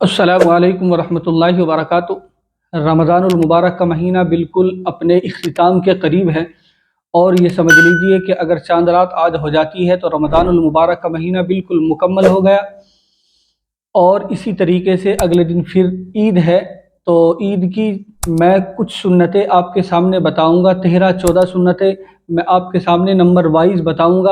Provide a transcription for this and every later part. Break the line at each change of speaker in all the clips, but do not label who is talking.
السلام علیکم ورحمۃ اللہ وبرکاتہ۔ رمضان المبارک کا مہینہ بالکل اپنے اختتام کے قریب ہے، اور یہ سمجھ لیجئے کہ اگر چاند رات آج ہو جاتی ہے تو رمضان المبارک کا مہینہ بالکل مکمل ہو گیا۔ اور اسی طریقے سے اگلے دن پھر عید ہے، تو عید کی میں کچھ سنتیں آپ کے سامنے بتاؤں گا، 13-14 سنتیں میں آپ کے سامنے نمبر وائز بتاؤں گا۔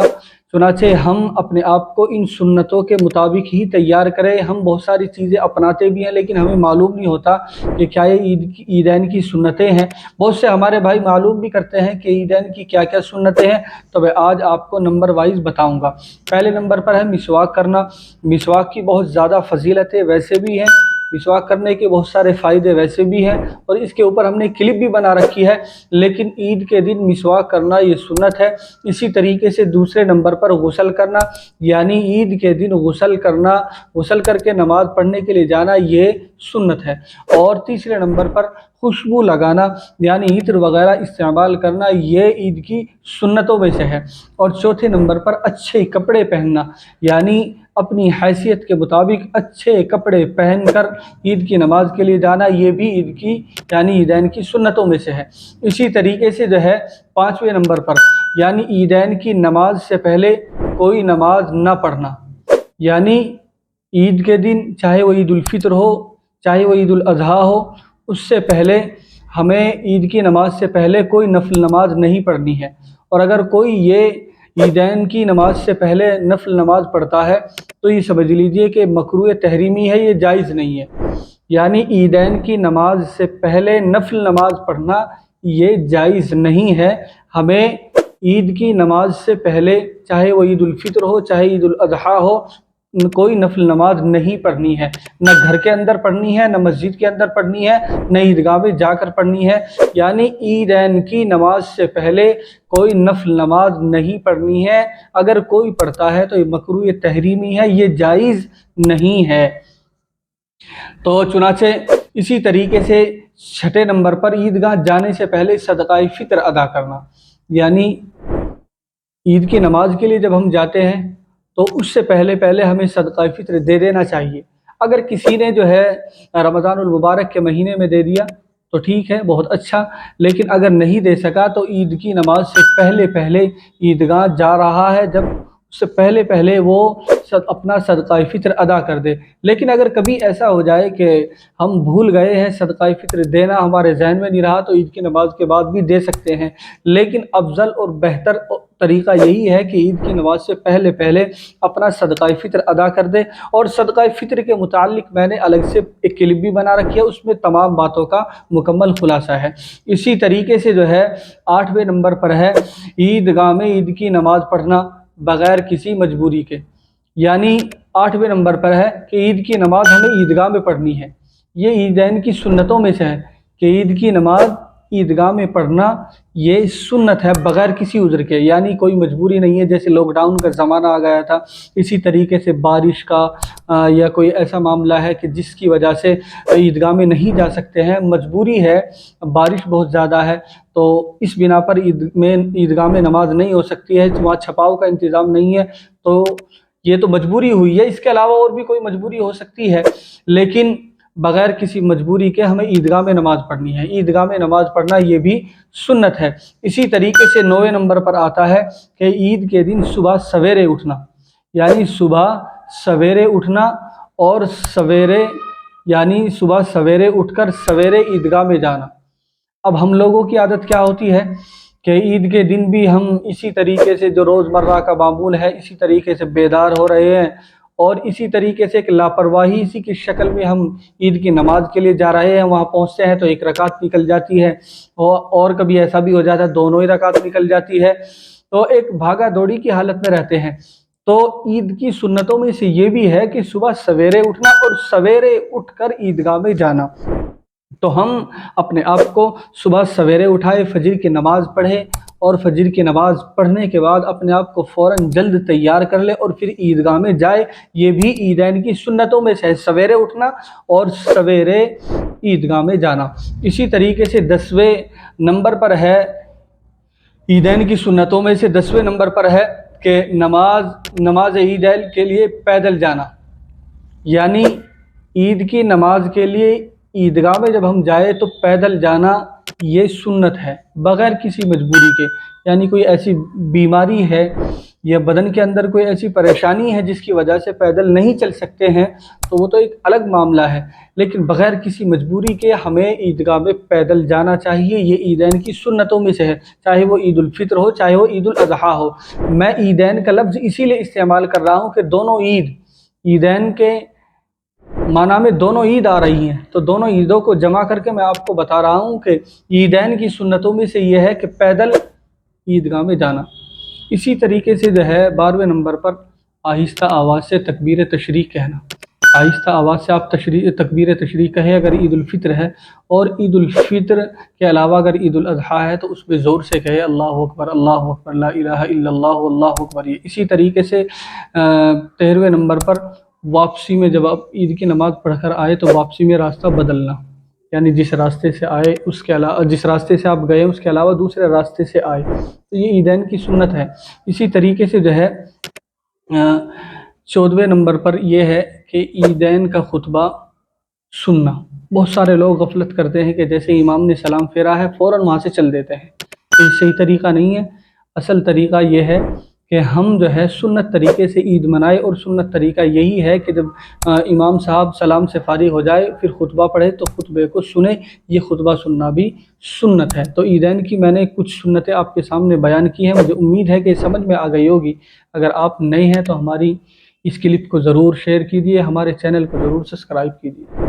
چنانچہ ہم اپنے آپ کو ان سنتوں کے مطابق ہی تیار کریں۔ ہم بہت ساری چیزیں اپناتے بھی ہیں لیکن ہمیں معلوم نہیں ہوتا کہ کیا یہ عیدین کی سنتیں ہیں۔ بہت سے ہمارے بھائی معلوم بھی کرتے ہیں کہ عیدین کی کیا کیا سنتیں ہیں، تو میں آج آپ کو نمبر وائز بتاؤں گا۔ پہلے نمبر پر ہے مسواک کرنا۔ مسواک کی بہت زیادہ فضیلتیں ویسے بھی ہیں، مسواک کرنے کے بہت سارے فائدے ویسے بھی ہیں، اور اس کے اوپر ہم نے کلپ بھی بنا رکھی ہے، لیکن عید کے دن مسواک کرنا یہ سنت ہے۔ اسی طریقے سے دوسرے نمبر پر غسل کرنا، یعنی عید کے دن غسل کرنا، غسل کر کے نماز پڑھنے کے لیے جانا، یہ سنت ہے۔ اور تیسرے نمبر پر خوشبو لگانا، یعنی عطر وغیرہ استعمال کرنا، یہ عید کی سنتوں میں سے ہے۔ اور چوتھے نمبر پر اچھے کپڑے پہننا، یعنی اپنی حیثیت کے مطابق اچھے کپڑے پہن کر عید کی نماز کے لیے جانا، یہ بھی عید کی یعنی عیدین کی سنتوں میں سے ہے۔ اسی طریقے سے جو ہے پانچویں نمبر پر، یعنی عیدین کی نماز سے پہلے کوئی نماز نہ پڑھنا، یعنی عید کے دن چاہے وہ عید الفطر ہو چاہے وہ عید الاضحیٰ ہو، اس سے پہلے ہمیں عید کی نماز سے پہلے کوئی نفل نماز نہیں پڑھنی ہے۔ اور اگر کوئی یہ عیدین کی نماز سے پہلے نفل نماز پڑھتا ہے تو یہ سمجھ لیجئے کہ مکروہ تحریمی ہے، یہ جائز نہیں ہے۔ یعنی عیدین کی نماز سے پہلے نفل نماز پڑھنا یہ جائز نہیں ہے۔ ہمیں عید کی نماز سے پہلے چاہے وہ عید الفطر ہو چاہے عید الاضحیٰ ہو، کوئی نفل نماز نہیں پڑھنی ہے، نہ گھر کے اندر پڑھنی ہے، نہ مسجد کے اندر پڑھنی ہے، نہ عیدگاہ میں جا کر پڑھنی ہے۔ یعنی عیدین کی نماز سے پہلے کوئی نفل نماز نہیں پڑھنی ہے۔ اگر کوئی پڑھتا ہے تو یہ مکروہ تحریمی ہے، یہ جائز نہیں ہے۔ تو چنانچہ اسی طریقے سے چھٹے نمبر پر عیدگاہ جانے سے پہلے صدقہ فطر ادا کرنا، یعنی عید کی نماز کے لیے جب ہم جاتے ہیں تو اس سے پہلے ہمیں صدقہ فطر دے دینا چاہیے۔ اگر کسی نے جو ہے رمضان المبارک کے مہینے میں دے دیا تو ٹھیک ہے، بہت اچھا، لیکن اگر نہیں دے سکا تو عید کی نماز سے پہلے عیدگاہ جا رہا ہے جب، اس سے پہلے وہ اپنا صدقہ فطر ادا کر دے۔ لیکن اگر کبھی ایسا ہو جائے کہ ہم بھول گئے ہیں صدقہ فطر دینا، ہمارے ذہن میں نہیں رہا، تو عید کی نماز کے بعد بھی دے سکتے ہیں۔ لیکن افضل اور بہتر طریقہ یہی ہے کہ عید کی نماز سے پہلے اپنا صدقہ فطر ادا کر دے۔ اور صدقہ فطر کے متعلق میں نے الگ سے ایک کلپ بھی بنا رکھی ہے، اس میں تمام باتوں کا مکمل خلاصہ ہے۔ اسی طریقے سے جو ہے 8ویں نمبر پر ہے عیدگاہ میں عید کی نماز پڑھنا بغیر کسی مجبوری کے، یعنی 8ویں نمبر پر ہے کہ عید کی نماز ہمیں عیدگاہ میں پڑھنی ہے۔ یہ عیدین کی سنتوں میں سے ہے کہ عید کی نماز عیدگاہ میں پڑھنا یہ سنت ہے بغیر کسی عذر کے، یعنی کوئی مجبوری نہیں ہے۔ جیسے لاک ڈاؤن کا زمانہ آ گیا تھا، اسی طریقے سے بارش کا یا کوئی ایسا معاملہ ہے کہ جس کی وجہ سے عیدگاہ میں نہیں جا سکتے ہیں، مجبوری ہے، بارش بہت زیادہ ہے، تو اس بنا پر عیدگاہ میں نماز نہیں ہو سکتی ہے، وہاں چھپاؤ کا انتظام نہیں ہے، تو یہ تو مجبوری ہوئی ہے۔ اس کے علاوہ اور بھی کوئی مجبوری ہو سکتی ہے، لیکن بغیر کسی مجبوری کے ہمیں عیدگاہ میں نماز پڑھنی ہے۔ عیدگاہ میں نماز پڑھنا یہ بھی سنت ہے۔ اسی طریقے سے 9ویں نمبر پر آتا ہے کہ عید کے دن صبح سویرے اٹھنا، یعنی صبح سویرے اٹھنا، اور صبح سویرے اٹھ کر سویرے عیدگاہ میں جانا۔ اب ہم لوگوں کی عادت کیا ہوتی ہے کہ عید کے دن بھی ہم اسی طریقے سے جو روزمرہ کا معمول ہے اسی طریقے سے بیدار ہو رہے ہیں، اور اسی طریقے سے ایک لاپرواہی اسی کی شکل میں ہم عید کی نماز کے لیے جا رہے ہیں، وہاں پہنچتے ہیں تو ایک رکعت نکل جاتی ہے، اور کبھی ایسا بھی ہو جاتا ہے دونوں ہی رکعت نکل جاتی ہے، تو ایک بھاگا دوڑی کی حالت میں رہتے ہیں۔ تو عید کی سنتوں میں سے یہ بھی ہے کہ صبح سویرے اٹھنا اور سویرے اٹھ کر عیدگاہ میں جانا۔ تو ہم اپنے آپ کو صبح سویرے اٹھائے، فجر کی نماز پڑھے، اور فجر کی نماز پڑھنے کے بعد اپنے آپ کو فوراً جلد تیار کر لے اور پھر عیدگاہ میں جائے۔ یہ بھی عیدین کی سنتوں میں سے ہے، سویرے اٹھنا اور سویرے عیدگاہ میں جانا۔ اسی طریقے سے 10ویں نمبر پر ہے عیدین کی سنتوں میں سے 10ویں نمبر پر ہے کہ نماز عیدین کے لیے پیدل جانا، یعنی عید کی نماز کے لیے عیدگاہ میں جب ہم جائیں تو پیدل جانا یہ سنت ہے بغیر کسی مجبوری کے، یعنی کوئی ایسی بیماری ہے یا بدن کے اندر کوئی ایسی پریشانی ہے جس کی وجہ سے پیدل نہیں چل سکتے ہیں تو وہ تو ایک الگ معاملہ ہے، لیکن بغیر کسی مجبوری کے ہمیں عیدگاہ میں پیدل جانا چاہیے۔ یہ عیدین کی سنتوں میں سے ہے، چاہے وہ عید الفطر ہو چاہے وہ عید الاضحیٰ ہو۔ میں عیدین کا لفظ اسی لیے استعمال کر رہا ہوں کہ دونوں عیدین کے معنی میں دونوں عید آ رہی ہیں، تو دونوں عیدوں کو جمع کر کے میں آپ کو بتا رہا ہوں کہ عیدین کی سنتوں میں سے یہ ہے کہ پیدل عیدگاہ میں جانا۔ اسی طریقے سے جو ہے 12ویں نمبر پر آہستہ آواز سے تکبیر تشریق کہنا۔ آہستہ آواز سے آپ تکبیر تشریق کہیں اگر عید الفطر ہے، اور عید الفطر کے علاوہ اگر عید الاضحیٰ ہے تو اس پہ زور سے کہے اللہ اکبر لا الہ الا اللہ اللہ اکبر۔ اسی طریقے سے 13ویں نمبر پر واپسی میں جب آپ عید کی نماز پڑھ کر آئے تو واپسی میں راستہ بدلنا، یعنی جس راستے سے آئے اس کے علاوہ جس راستے سے آپ گئے اس کے علاوہ دوسرے راستے سے آئے، تو یہ عیدین کی سنت ہے۔ اسی طریقے سے جو ہے 14ویں نمبر پر یہ ہے کہ عیدین کا خطبہ سننا۔ بہت سارے لوگ غفلت کرتے ہیں کہ جیسے امام نے سلام پھیرا ہے فوراً وہاں سے چل دیتے ہیں، یہ صحیح طریقہ نہیں ہے۔ اصل طریقہ یہ ہے کہ ہم جو ہے سنت طریقے سے عید منائے، اور سنت طریقہ یہی ہے کہ جب امام صاحب سلام سے فارغ ہو جائے پھر خطبہ پڑھے تو خطبے کو سنیں، یہ خطبہ سننا بھی سنت ہے۔ تو عیدین کی میں نے کچھ سنتیں آپ کے سامنے بیان کی ہیں، مجھے امید ہے کہ سمجھ میں آ گئی ہوگی۔ اگر آپ نئے ہیں تو ہماری اس کلپ کو ضرور شیئر کیجیے، ہمارے چینل کو ضرور سبسکرائب کیجیے۔